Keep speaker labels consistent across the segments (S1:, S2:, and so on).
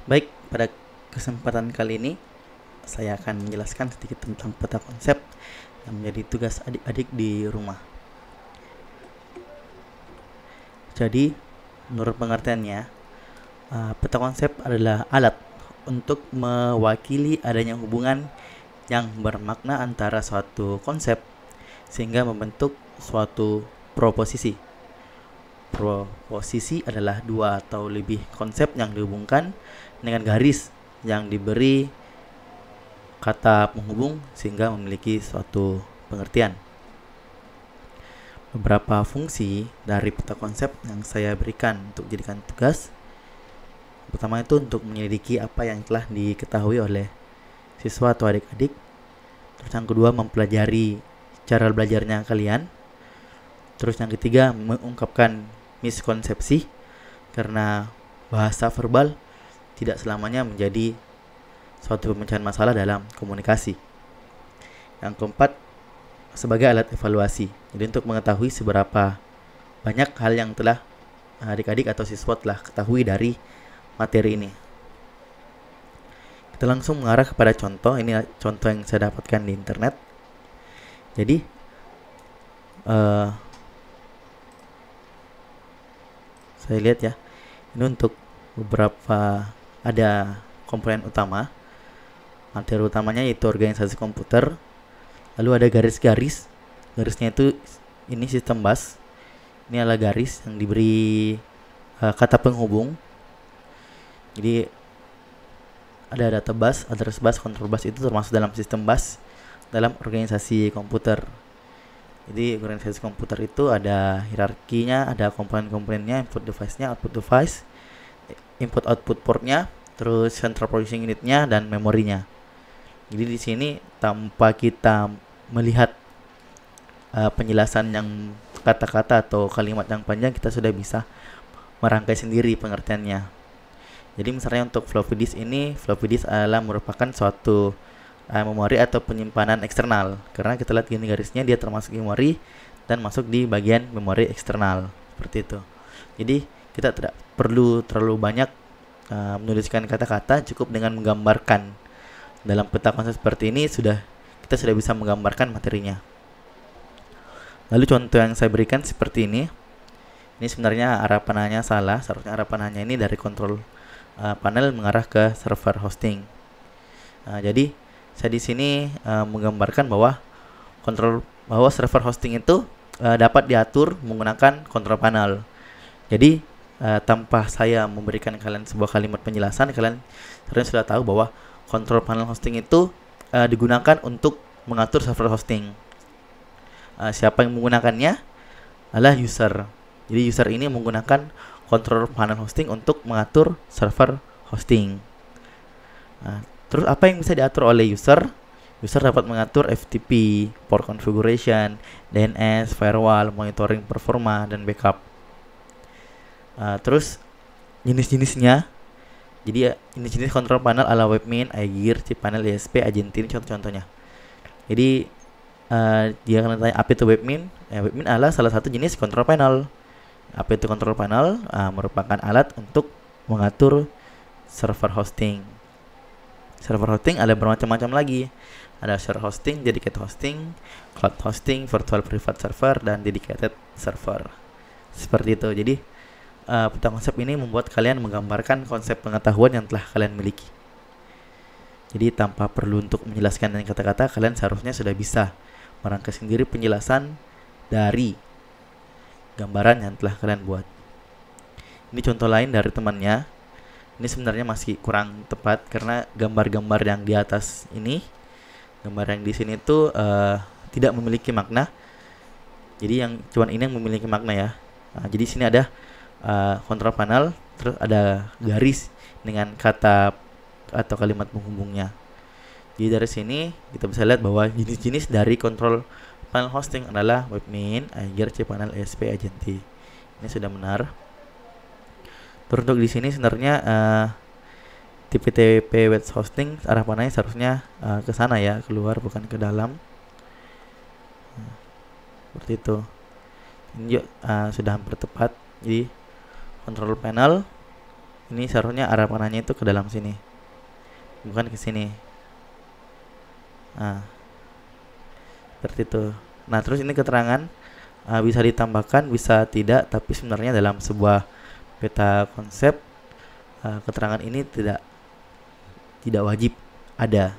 S1: Baik, pada kesempatan kali ini saya akan menjelaskan sedikit tentang peta konsep yang menjadi tugas adik-adik di rumah. Jadi, menurut pengertiannya, peta konsep adalah alat untuk mewakili adanya hubungan yang bermakna antara suatu konsep sehingga membentuk suatu proposisi. Proposisi adalah dua atau lebih konsep yang dihubungkan dengan garis yang diberi kata penghubung sehingga memiliki suatu pengertian. Beberapa fungsi dari peta konsep yang saya berikan untuk jadikan tugas. Pertama itu untuk menyelidiki apa yang telah diketahui oleh siswa atau adik-adik. Terus yang kedua mempelajari cara belajarnya kalian. Terus yang ketiga mengungkapkan miskonsepsi karena bahasa verbal tidak selamanya menjadi suatu pemecahan masalah dalam komunikasi. Yang keempat, sebagai alat evaluasi. Jadi untuk mengetahui seberapa banyak hal yang telah adik-adik atau siswa telah ketahui dari materi ini. Kita langsung mengarah kepada contoh. Ini contoh yang saya dapatkan di internet. Jadi saya lihat ya, ini untuk beberapa ada komponen utama. Materi utamanya yaitu organisasi komputer. Lalu ada garis-garis. Garisnya itu ini sistem bus. Ini adalah garis yang diberi kata penghubung. Jadi ada data bus, address bus, control bus itu termasuk dalam sistem bus dalam organisasi komputer. Jadi organisasi komputer itu ada hierarkinya, ada komponen-komponennya, input device-nya, output device, input output portnya, terus central processing unitnya dan memorinya. Jadi di sini tanpa kita melihat penjelasan yang kata-kata atau kalimat yang panjang, kita sudah bisa merangkai sendiri pengertiannya. Jadi misalnya untuk floppy disk ini, floppy disk adalah merupakan suatu memori atau penyimpanan eksternal. Karena kita lihat gini garisnya, dia termasuk memori dan masuk di bagian memori eksternal seperti itu. Jadi kita tidak perlu terlalu banyak menuliskan kata-kata, cukup dengan menggambarkan. Dalam peta konsep seperti ini kita sudah bisa menggambarkan materinya. Lalu contoh yang saya berikan seperti ini. Ini sebenarnya arah panahnya salah. Seharusnya arah panahnya ini dari kontrol panel mengarah ke server hosting. Jadi saya di sini menggambarkan bahwa server hosting itu dapat diatur menggunakan kontrol panel. Jadi tanpa saya memberikan kalian sebuah kalimat penjelasan, kalian sudah tahu bahwa kontrol panel hosting itu digunakan untuk mengatur server hosting. Siapa yang menggunakannya adalah user. Jadi user ini menggunakan kontrol panel hosting untuk mengatur server hosting. Terus apa yang bisa diatur oleh user? User dapat mengatur FTP, port configuration, DNS, firewall, monitoring performa, dan backup. Terus jenis-jenisnya. Jadi jenis-jenis kontrol panel ala Webmin, iGear, cPanel, ISP, Agenti, ini contoh-contohnya. Jadi dia akan tanya apa itu Webmin. Webmin adalah salah satu jenis kontrol panel. Apa itu kontrol panel? Merupakan alat untuk mengatur server hosting. Server hosting ada bermacam-macam lagi. Ada share hosting, dedicated hosting, cloud hosting, virtual private server, dan dedicated server. Seperti itu. Jadi peta konsep ini membuat kalian menggambarkan konsep pengetahuan yang telah kalian miliki. Jadi tanpa perlu untuk menjelaskan dengan kata-kata, kalian seharusnya sudah bisa merangkai sendiri penjelasan dari gambaran yang telah kalian buat. Ini contoh lain dari temannya. Ini sebenarnya masih kurang tepat karena gambar-gambar yang di atas ini, gambar yang di sini itu tidak memiliki makna. Jadi yang cuman ini yang memiliki makna ya. Jadi sini ada kontrol panel, terus ada garis dengan kata atau kalimat penghubungnya. Jadi dari sini kita bisa lihat bahwa jenis-jenis dari kontrol panel hosting adalah Webmin, iGear, cPanel, ISP, Agenti. Ini sudah benar. Terus untuk di sini sebenarnya TP web hosting arah panahnya seharusnya ke sana ya, keluar bukan ke dalam. Seperti itu. Ini sudah hampir tepat. Jadi control panel Ini seharusnya arah panahnya itu ke dalam sini, bukan ke sini. Nah, seperti itu. Nah, terus ini keterangan bisa ditambahkan, bisa tidak, tapi sebenarnya dalam sebuah peta konsep keterangan ini tidak wajib ada.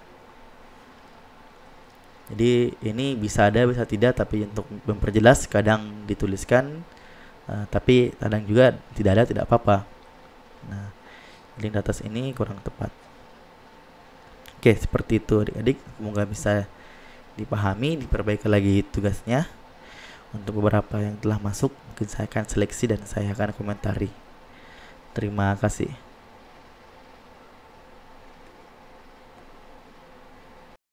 S1: Jadi ini bisa ada, bisa tidak, tapi untuk memperjelas kadang dituliskan, tapi kadang juga tidak ada, tidak apa-apa. Nah, link di atas ini kurang tepat. Oke, seperti itu adik-adik. Semoga bisa dipahami, diperbaiki lagi tugasnya. Untuk beberapa yang telah masuk, mungkin saya akan seleksi dan saya akan komentari. Terima kasih.